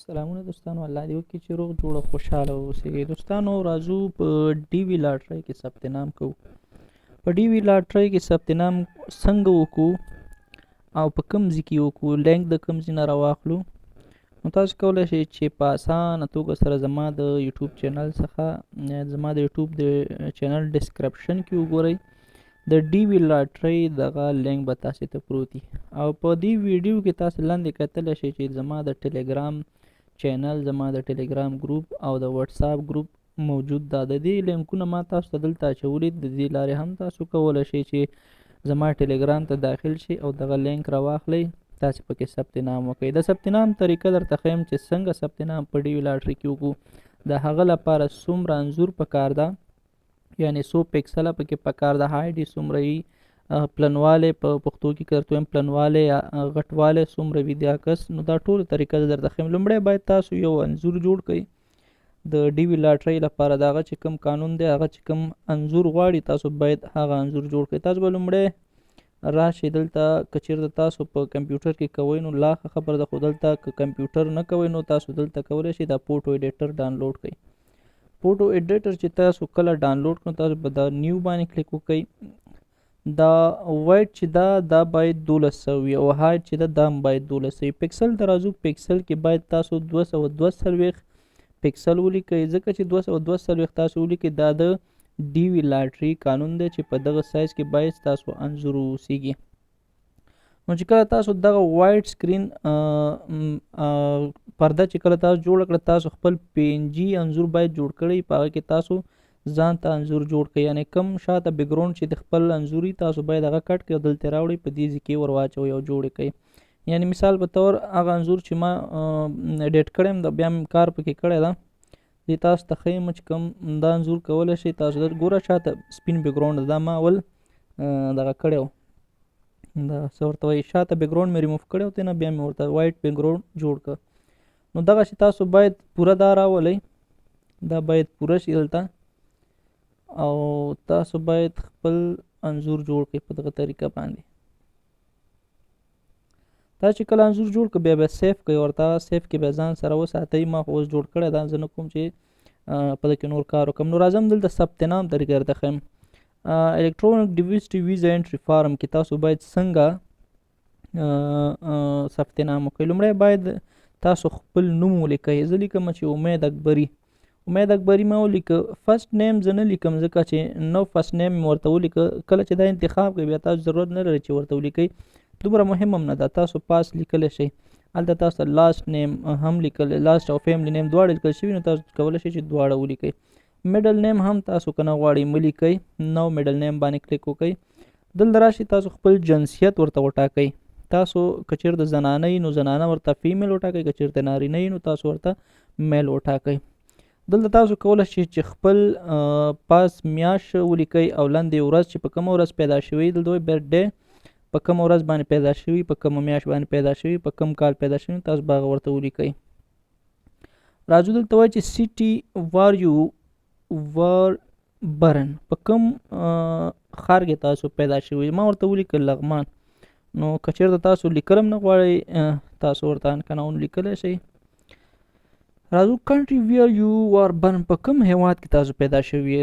سلامونه دوستانو، الله دې وکړي چې روغ جوړ او خوشحاله واوسئ. دوستانو راځو په ډي وي لاټرۍ کې ثبت نام کوو. په ډي وي لاټرۍ کې ثبت نام څنګه وکړو او په کوم ځای کې وکړو، لینک د کوم ځای نه راواخلو. نو تاسو کولی شئ چې په اسانه توګه سره زما د یوټیوب چینل څخه زما د یوټیوب د چینل ډسکرپشن کې وګورئ. د ډي وي لاټرۍ دغه لینک به تاسې ته پروت وي او په دې ویډیو کې تاسې لاندې کتلی شئ چې زما د ټیلیګرام چینل، زما د ټیلیګرام گروپ او د واتساپ گروپ موجود ده. د دې لینکونه ما تاسو ته دلته اچولي. د دې لارې هم تاسو کولی شئ چې زما ټیلیګرام ته داخل شئ او دغه لینک راواخلئ، تاسې پکې ثبت نام وکړئ. د ثبت نام طریقه درته ښیم چې څنګه ثبت نام په ډي وي لاټرۍ کې وکړو. د هغه لپاره څومره انځور پکار ده، یعنی 100 پکسله پکې پکار ده. هایډ یې څومره وي، پلنوالی په پښتو کې که درته وایم پلنوالی یا غټوالی څومره وي د عکس. نو دا ټوله طریقه زه درته ښیم. لومړی باید تاسو یو انځور جوړ کړئ. د ډي وي لاټرۍ لپاره د هغه چې کوم قانون دی، هغه چې کوم انځور غواړي تاسو باید هغه انځور جوړ کړئ. تاسو به لومړی راشئ دلته. که چېرته تاسو په کمپیوټر کې کوئ نو لا ښه خبره ده، خو دلته که کمپیوټر نه کوئ نو تاسو دلته کولی شئ دا فوټو ایډیټر ډاونلوډ کړئ. فوټو ایډیټر چې تاسو کله ډاونلوډ کړئ، تاسو به دا نیو باندې کلیک وکړئ. دا وایټ چې دا باید 1200 وي او هایټ چې دا هم باید 1200 وي. پکسل ته راځو. پکسل کې باید تاسو 242 پکسل ولیکئ، ځکه چې 242 تاسو ولیکئ دا د ډي وي لاټرۍ قانون دی چې په دغه سایز کې باید تاسو انځور واوسیږي. نو چې کله تاسو دغه وایټ سکرین پرده چې کله تاسو جوړه کړه، تاسو خپل PNG انځور باید جوړ کړئ. په هغه کې تاسو ځان ته انځور جوړ کړئ، یعنی کم شاته بیکګراوند چې د خپل انځوري تاسو باید هغه کټ کړئ او دلته راوړئ، په دې ځای کې ور واچوئ او جوړ یې کړئ. یعنی مثال په طور هغه انځور چې ما ایډیټ کړی یم، د بیا مې کار پکې کړی ده، دې تاسو ته ښیم چې کوم دا انځور کولی شئ. تاسو ګوره شاته سپین بیکګراوند دا ما اول دغه کړی و، دا څه ورته وایي، شاته بیکګراوند مې ریموف کړی و، تېنه بیا مې ورته وایټ بیکګراوند جوړ کړ. نو دغسې تاسو باید پوره دا راولئ، دا باید پوره شي دلته، او تاسو باید خپل انځور جوړ کړئ په دغه طریقه باندې. تاسو چې کله انځور جوړ کړئ بیا سیف کړئ، ورته سیف کې بیا ځان سره وساتئ. ما خو اوس جوړ کړی دا، زه نه کوم چې په دې کې نور کار وکړم. نو راځم دلته ثبت نام طریقه درته ښیم. الکترونیک ډیوایس ویزا انټري فارم کې تاسو باید څنګه ثبت نام وکړئ. لومړی باید تاسو خپل نوم ولیکئ. زه لیکم چې امید اکبري. امید اکبري ما ولیکه. فرست نیم زه نه لیکم ځکه چې نو فرست نیم مې ورته ولیکه. کله چې دا انتخاب کوئ بیا تاسو ضرورت نه لري چې ورته ولیکئ، دومره مهم هم نه ده. تاسو پاس لیکلی شئ، هلته تاسو لاست نیم هم لیکل، لاست او فیملی نیم دواړه لیکل شوي، نو تاسو کولی شئ چې دواړه ولیکئ. میډل نیم هم تاسو که نه غواړئ مه لیکئ. نو میډل نیم باندې کلیک وکئ. دلته راشئ، تاسو خپل جنسیت ورته وټاکئ. تاسو که چېرته زنانه یي نو زنانه ورته فیمیل وټاکئ، که چېرته نارینه یي نو تاسو ورته میل وټاکئ. دلته تاسو کولی شئ چې خپل پاس میاشت ولیکئ او لاندې ورځ چې په کومه ورځ پیدا شوي، دلته وایي برډ په کومه ورځ باندې پیدا شوي، په کومه میاشت باندې پیدا شوي، په کوم کال پیدا شوي، تاسو به هغه ورته ولیکئ. راځو دلته وایي چې سیټي وار یو ور برن، په کوم ښار کې تاسو پیدا شوي. ما ورته ولیکل لغمان. نو که چېرته تاسو لیکل هم نه غواړئ، تاسو ورته انکناون لیکلی شئ. راځو کنټري ویر یو ور برن، په کوم هیواد کې تاسو پیدا شوي.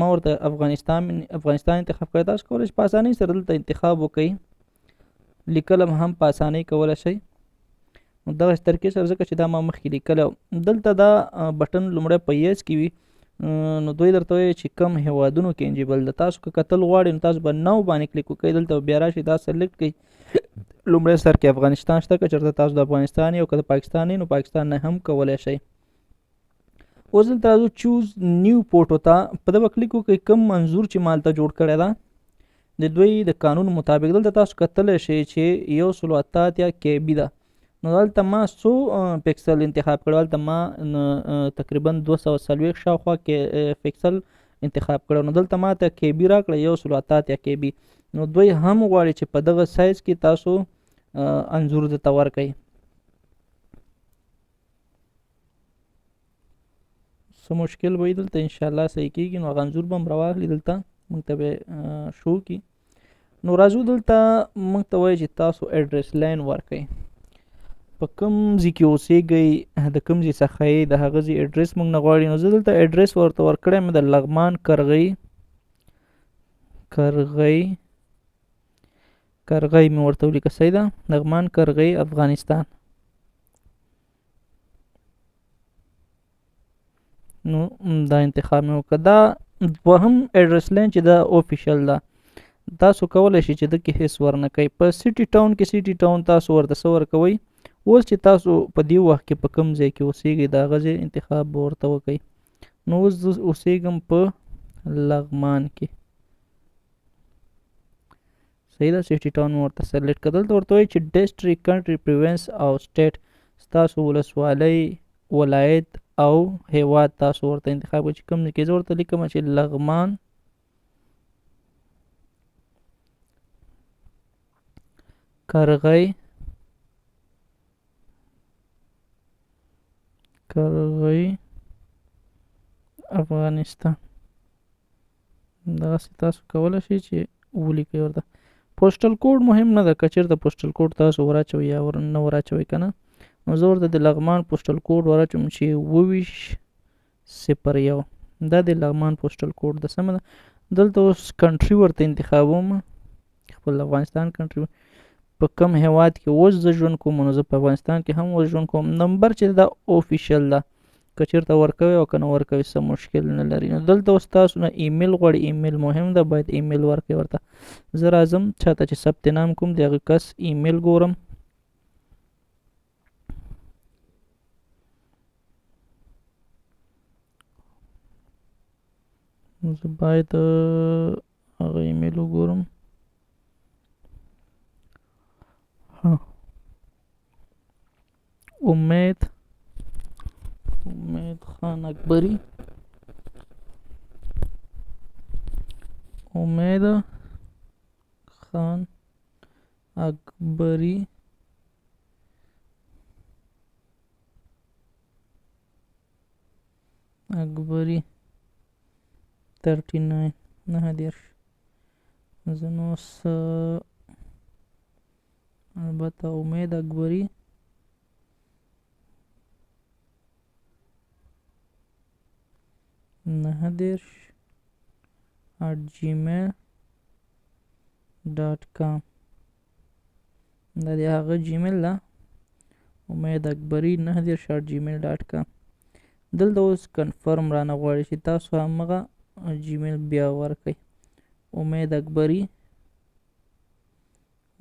ما ورته افغانستان انتخاب کړی. تاسو کولی شئ په اسانۍ سره دلته انتخاب وکړئ. لیکل هم په اسانۍ کولی شئ. نو دغسې طریقې سره، ځکه چې دا ما مخکې لیکلی و. دلته دا بټن لومړی په یس کې وي، نو دوی درته وایي چې کوم هیوادونو کې انجیبل ده. تاسو که کتل غواړئ نو تاسو به نو باندې کلیک وکړئ. دلته بیا راشئ، دا سلیکټ کړئ. لومړی سر کې افغانستان شته، که چېرته تاسو د افغانستان یې او که د پاکستان یې نو پاکستان نه هم کولی شئ. اوس دلته راځو چوز نیو فوټو ته. په ده به کلیک وکړئ. کوم منظور چې ما هلته جوړ کړی ده د دوی د قانون مطابق، دلته تاسو کتلی شئ چې 188 KB ده. نو دلته ما څو پکسل انتخاب کړی، هلته ما تقریبا 240 شاوخوا پکسل انتخاب کړی. نو دلته ما ته KB راکړه 188 KB. نو دوی هم غواړي چې په دغه سایز کې تاسو انځور درته ورکړئ. څه مشکل به وي دلته انشاءالله صحیح کېږي. نو هغه انځور به هم راواخلي، دلته موږ ته به شو کړي. نو راځو دلته موږ ته وایي چې تاسو ایډرس لاین ورکړئ. په کوم ځای کې اوسېږئ، د کوم ځای څخه یې، د هغه ځای اډرس موږ نه غواړي. نو زه دلته اډرس ورته ورکړی یم د لغمان کرغی مې ورته ولیکه. صحیح ده، لغمان کرغی افغانستان. نو دا انتخاب مې وکړه. دا دوهم اډرس لاین چې دا اوفیشل ده، تاسو کولی شئ چې دکې هېڅ ورنه کوئ. په سټي ټاون کې سټي ټاون تاسو ورته څه ورکوئ، اوس چې تاسو په دې وخت کې په کوم ځای کې اوسېږئ د هغه ځای انتخاب به ورته وکئ. نو اوس زه اوسېږم په لغمان کې. صحیح ده، سټي ټاون مې ورته سلیکټ کړه. دلته ورته وایي چې ډسټرک، کنټري، پروینس او سټیټ، ستاسو ولسوالۍ، ولایت او هیواد تاسو ورته انتخاب کړئ چې کوم ځای کې. زه ورته لیکم چې لغمان کرغی افغانستان. دغسې تاسو کولی شئ چې ولیکئ ورته. پوسټل کوډ مهم نه ده، که چېرته پوسټل کوډ تاسو ور اچوئ یا نه ور اچوئ که نه. نو زه ورته د لغمان پوسټل کوډ ور اچوم چې 2201. دا د لغمان پوسټل کوډ ده. سمه ده. دلته اوس کنټري ورته انتخابوم، خپل افغانستان کنټري. په کوم هیواد کې اوس زه ژوند کوم، نو زه په افغانستان کې هم اوس ژوند کوم. نمبر چې دا اوفیشل ده، که چېرته ورکوئ او که نه ورکوئ څه مشکل نه لري. نو دلته اوس تاسو نه ایمیل غواړي. ایمیل مهم ده، باید ایمیل ورکړئ ورته. زه راځم چاته چې ثبت نام کوم د هغه کس ایمیل ګورم. زه باید هغه ایمیل وګورم. امید خان اکبری. امید خان اکبری اکبری 39 19. زه نو البته امید اکبری @gmail.com. دا د هغه جیمیل ده، امید اکبری 19@gmail.com. دلته اوس کنفرم رانه غواړي چې تاسو همغه جیمیل بیا ورکئ. امید اکبری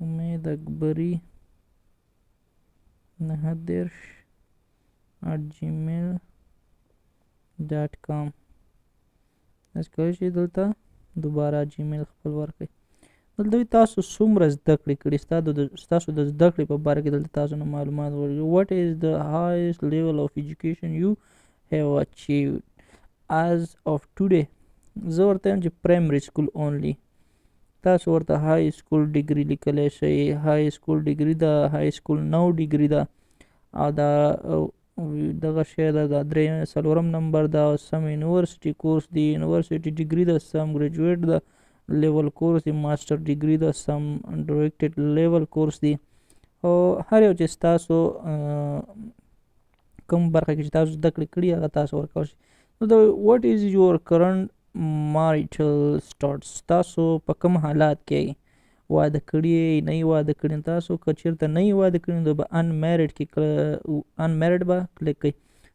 19@gmail.com. تاسو کولی شئ دلته دوباره جیمیل خپل ورکئ. دلته تاسو څومره زده کړې کړي، ستاسو د زده کړې په باره کې دلته تاسو نه معلومات غواړي. what is the highest level of education you have achieved as of today. زه ورته یم چې پرایمري سکول اونلی. تاسو ورته های سکول ډیګري لیکلی شئ. های سکول ډیګري ده، های سکول 9 ډیګري ده، او دا دغه شی ده. دا 3 نمبر ده. سم یونیورسټي کورس دی، یونیورسټي ډیګري ده. سم ګریجویټ ده، لیول کورس دی. ماسټر ډیګري ده، سم ډایرکټډ لیول کورس دی. او هر یو چې ستاسو کوم برخه کې چې تاسو زده کړې کړي هغه تاسو ورکولی شئ. نو د what is your current marital status. تاسو په کوم حالات کې واده کړي یې، نه یې واده کړي. تاسو که چېرته نه یې واده کړي نو به انمیرډ کې انمیرډ به کلیک کوئ،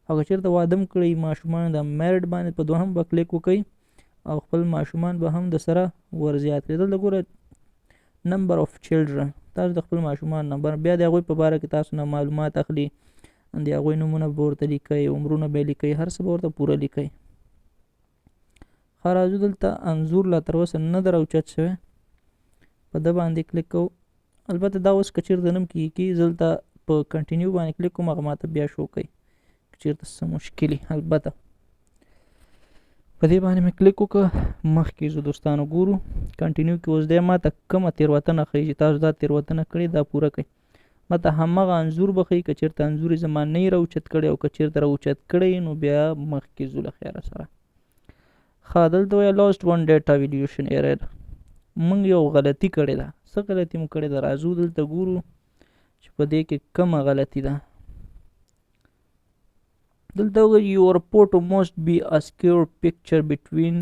او که چېرته واده هم کړئ ماشومان د میرډ باندې په دوهم به کلیک وکئ، او خپل ماشومان به هم د سره ورزیات کړئ. دلته ګوره نمبر آف چلډرن، تاسو د خپل ماشومان نمبر، بیا د هغوی په باره کې تاسو نه معلومات اخلي. د هغوی نومونه به ورته لیکئ، عمرونه به یې لیکئ، هر څه به ورته پوره لیکئ. ښه راځو دلته انځور لا تر اوسه نه ده راوچت شوی، په ده باندې کلیک کوو. البته دا اوس که چېرته نه کېږي زه دلته په کنټینیو باندې کلیک کوم، هغه ماته بیا شو کوي که چېرته څه مشکل وي. البته په دې باندې مې کلیک وکړه. مخکې زه دوستانو ګورو کنټینیو کې اوس دی ماته کومه تېروتنه ښیي چې تاسو دا تېروتنه کړې دا پوره کړئ. ماته همغه انځور به ښیي که چېرته انځور یې زما نه یې راوچت کړی، او که چېرته راوچت کړی نو بیا مخکې ځو له خیره سره. ښه دلته وایي لاست ون ډیټا ویډیوشن ایرر. موږ یو غلطي کړې ده. څه غلطي مو کړې ده؟ راځو دلته ګورو چې په دې کې کومه غلطي ده. دلته وګورئ your photo must be a square picture between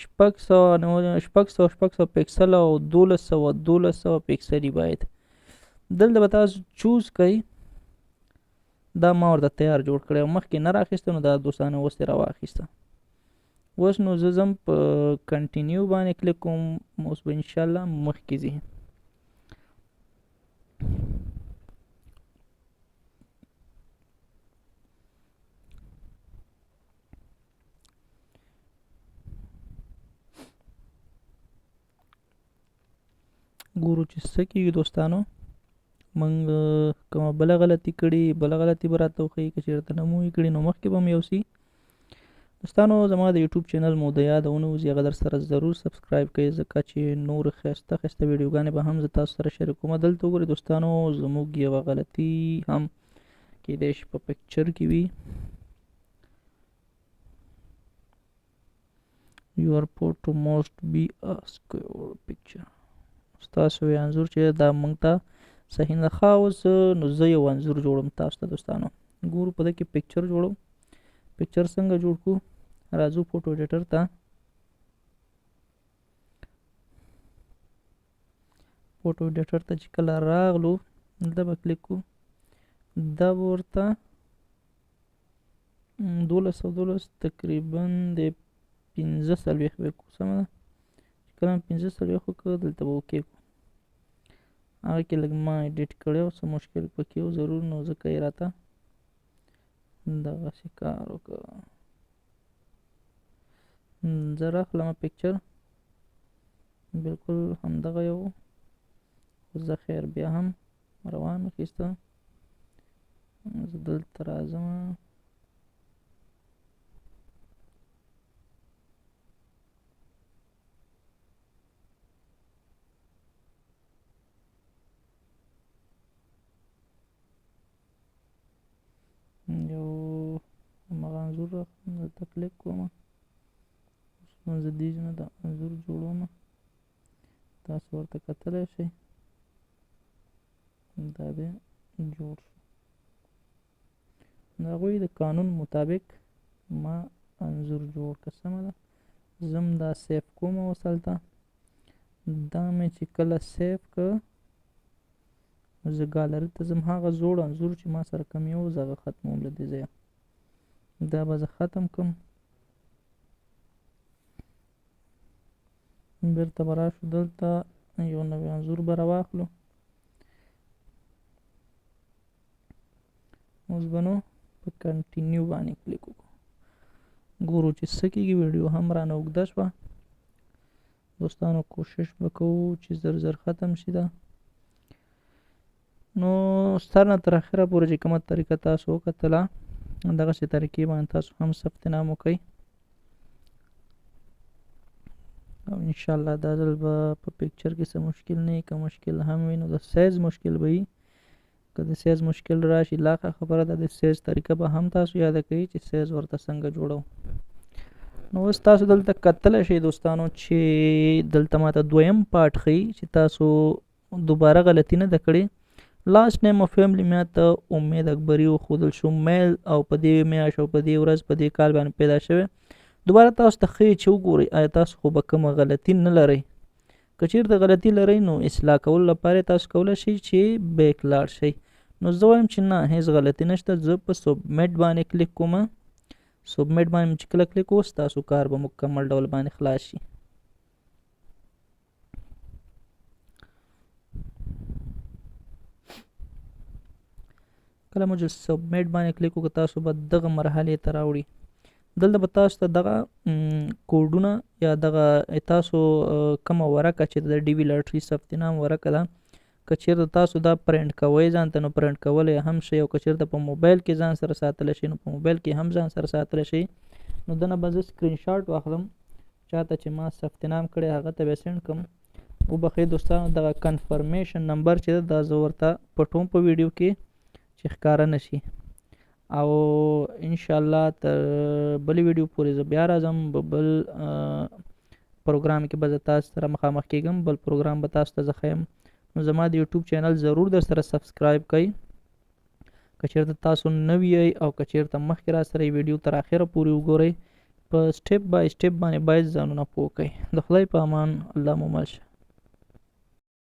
600 پکسل او 1200 پکسلي باید. دلته به تاسو چوز کوئ. دا ما ورته تیار جوړ کړی او مخکې نه راخیسته نو دا دوستانه اوس یې راواخیسته. اوس نو زه ځم په کنټینیو باندې کلیک کوم. اوس به انشاءالله مخکې ځي. ګورو چې څه کېږي دوستانو. موږ کومه بله غلطي کړي، بله غلطي به راته وښیي. که چېرته نه مو یې کړي نو مخکې به م یوسي. دوستانو زما د یوټیوب چینل مو د یاده ونوځي، هغه در سره ضرور سبسکرایب کړئ، ځکه چې نور ښایسته ښایسته ویډیوګانې به هم زه تاسو سره شریکوم. دلته وګورئ دوستانو زموږ یوه غلطي هم کیدای شي په پکچر کې وي. your photo must be a square picture. ستاسو یو انځور چې دا موږ ته صحیح نه ښه. اوس نو زه یو انځور جوړم تاسو ته دوستانو. ګورو په دې کې پکچر جوړو. پکچر څنګه جوړ کړو؟ راځو فوټو ایډیټر ته. فوټو ایډیټر ته چې کله راغلو دلته به کلیک کړو. دا به ورته 1212 تقریبا د 15 به کړو. سمه ده؟ چې کله مې 15 وکړو دلته به اوکې کړو. هغه کې لږ ما ایډیټ کړی او څه مشکل پکې و ضرور، نو ځکه یې راته دغسې کار وکړه. زه راخلم پکچر بلکل همدغه یو، خو زه خیر بیا هم روان اخیسته. زه دلته راځم. یو همغه انځور راخلم، دلته کلیک کوم. اوس زه دې نه دا انځور جوړوم. تاسو ورته کتلی شئ. دا دی جوړ شو. د هغوی د قانون مطابق ما انځور جوړ کړه. سمه ده؟ زم دا سیف کوم اوس هلته. دا مې چې کله سیف کړه زه ګالري ته ځم. هغه زوړ انځور چې ما سره کوم یو زه هغه ختموم له دې ځایه. دا به زه ختم کړم. بېرته به راشو دلته یو نوی انځور به راواخلو. اوس به نو په کنټینیو باندې کلیک وکړو. ګورو چې څه کېږي. ویډیو هم رانه اوږده شوه. دوستانو کوشش به کوو چې زر زر ختم شي دا. نو سر نه تر اخره پورې چې کومه طریقه تاسو وکتله دغسې طریقې باندې تاسو هم ثبت نام وکئ او انشاءالله دا ځل به په پکچر کې څه مشکل نه وي. که مشکل هم وي نو د سایز مشکل به وي. که د سایز مشکل راشي لا ښه خبره ده. د سایز طریقه به هم تاسو یاده کوئ چې سایز ورته څنګه جوړو. نو اوس تاسو دلته کتلی شئ دوستانو چې دلته ماته دویم پارټ ښیي چې تاسو دوباره غلطي نه ده کړې. لاست نیم آف فیملی ما ته امید اکبري وښودل شو میل او په دې میاشت او په دې ورځ په دې کال باندې پیدا شوی. دوباره تاسو ته ښیي چې وګورئ آیا تاسو خو به کومه غلطي نه لرئ. که چېرته غلطي لرئ نو اصلاح کولو لپاره تاسو کولی شئ چې بیک لاړ شئ. نو زه وایم چې نه هېڅ غلطي نشته. زه په سبمیټ باندې کلیک کوم. سبمیټ باندې چې کله کلیک وکړو ستاسو کار به مکمل ډول باندې خلاص شي. کله مو چې سبمیټ باندې کلیک وکړو تاسو به دغه مرحلې ته راوړي. دلته به تاسو ته دغه کوډونه یا دغه تاسو کومه ورقه چې د ډي وي لاټري ثبت نام ورقه ده، که چېرته تاسو دا پرنټ کوئ ځان ته نو پرنټ کولی هم شئ، او که چېرته په موبایل کې ځان سره ساتلی شئ نو په موبایل کې هم ځان سره ساتلی شئ. نو دنه به زه سکرین شاټ واخلم. چاته چې ما ثبت نام کړی هغه ته به سینډ کړم. وبخښئ دوستانو دغه کنفرمیشن نمبر چې ده دا زه ورته پټوم په ویډیو کې چې ښکاره نه شي. او انشاءالله تر بلې ویډیو پورې زه بیا راځم. بل پروګرام کې به زه تاسو سره مخامخ کېږم. بل پروګرام به تاسو ته زه ښیم. نو زما د یوټیوب چینل ضرور در سره سبسکرایب کړئ. که چېرته تاسو نوي یئ او که چېرته مخکې را سره ویډیو تر اخره پورې وګورئ، په سټیپ بای سټیپ باندې باید ځانونه پوه کړئ. د خدای په امان، الله مو مل شه.